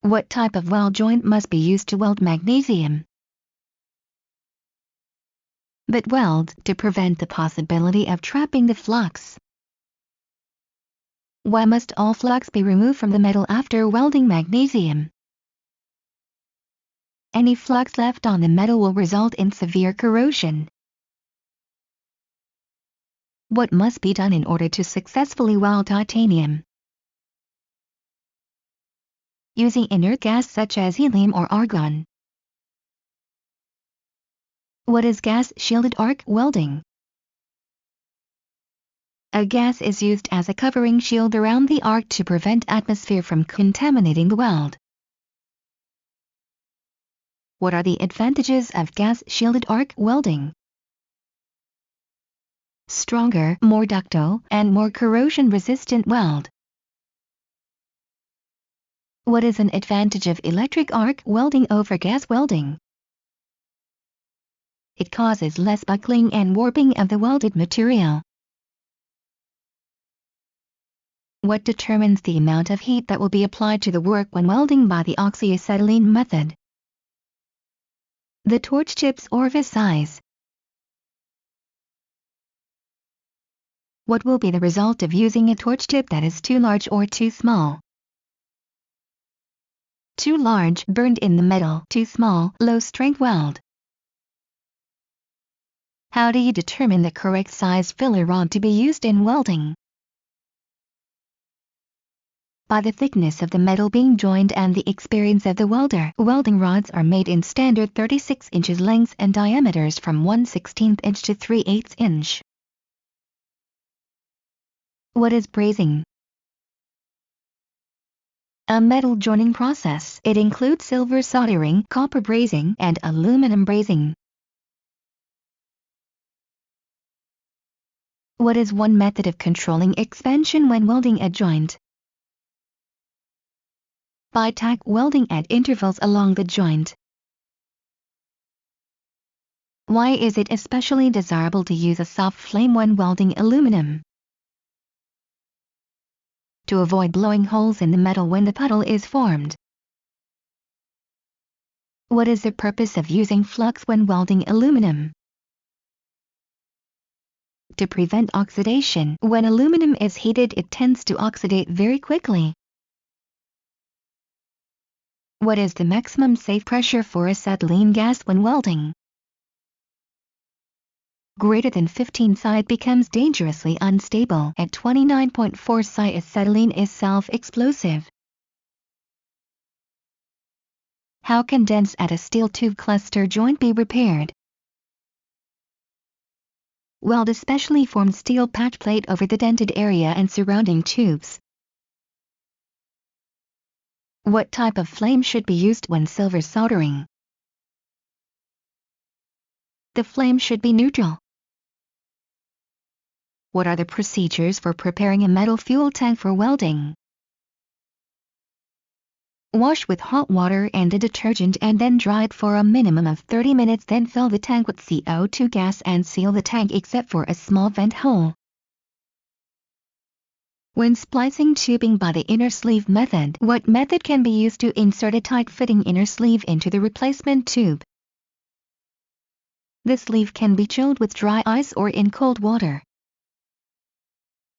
What type of weld joint must be used to weld magnesium? But weld to prevent the possibility of trapping the flux. Why must all flux be removed from the metal after welding magnesium? Any flux left on the metal will result in severe corrosion. What must be done in order to successfully weld titanium? Using inert gas such as helium or argon. What is gas-shielded arc welding? A gas is used as a covering shield around the arc to prevent atmosphere from contaminating the weld. What are the advantages of gas-shielded arc welding? Stronger, more ductile, and more corrosion-resistant weld. What is an advantage of electric arc welding over gas welding? It causes less buckling and warping of the welded material. What determines the amount of heat that will be applied to the work when welding by the oxyacetylene method? The torch tip's orifice size. What will be the result of using a torch tip that is too large or too small? Too large, burned in the metal; too small, low-strength weld. How do you determine the correct size filler rod to be used in welding? By the thickness of the metal being joined and the experience of the welder. Welding rods are made in standard 36 inches lengths and diameters from 1/16 inch to 3/8 inch. What is brazing? A metal joining process. It includes silver soldering, copper brazing, and aluminum brazing. What is one method of controlling expansion when welding a joint? By tack welding at intervals along the joint. Why is it especially desirable to use a soft flame when welding aluminum? To avoid blowing holes in the metal when the puddle is formed. What is the purpose of using flux when welding aluminum? To prevent oxidation. When aluminum is heated, it tends to oxidate very quickly. What is the maximum safe pressure for acetylene gas when welding? Greater than 15 psi. It becomes dangerously unstable. At 29.4 psi, acetylene is self-explosive. How can dents at a steel tube cluster joint be repaired? Weld a specially formed steel patch plate over the dented area and surrounding tubes. What type of flame should be used when silver soldering? The flame should be neutral. What are the procedures for preparing a metal fuel tank for welding? Wash with hot water and a detergent and then dry it for a minimum of 30 minutes. Then fill the tank with CO2 gas and seal the tank except for a small vent hole. When splicing tubing by the inner sleeve method, what method can be used to insert a tight-fitting inner sleeve into the replacement tube? The sleeve can be chilled with dry ice or in cold water.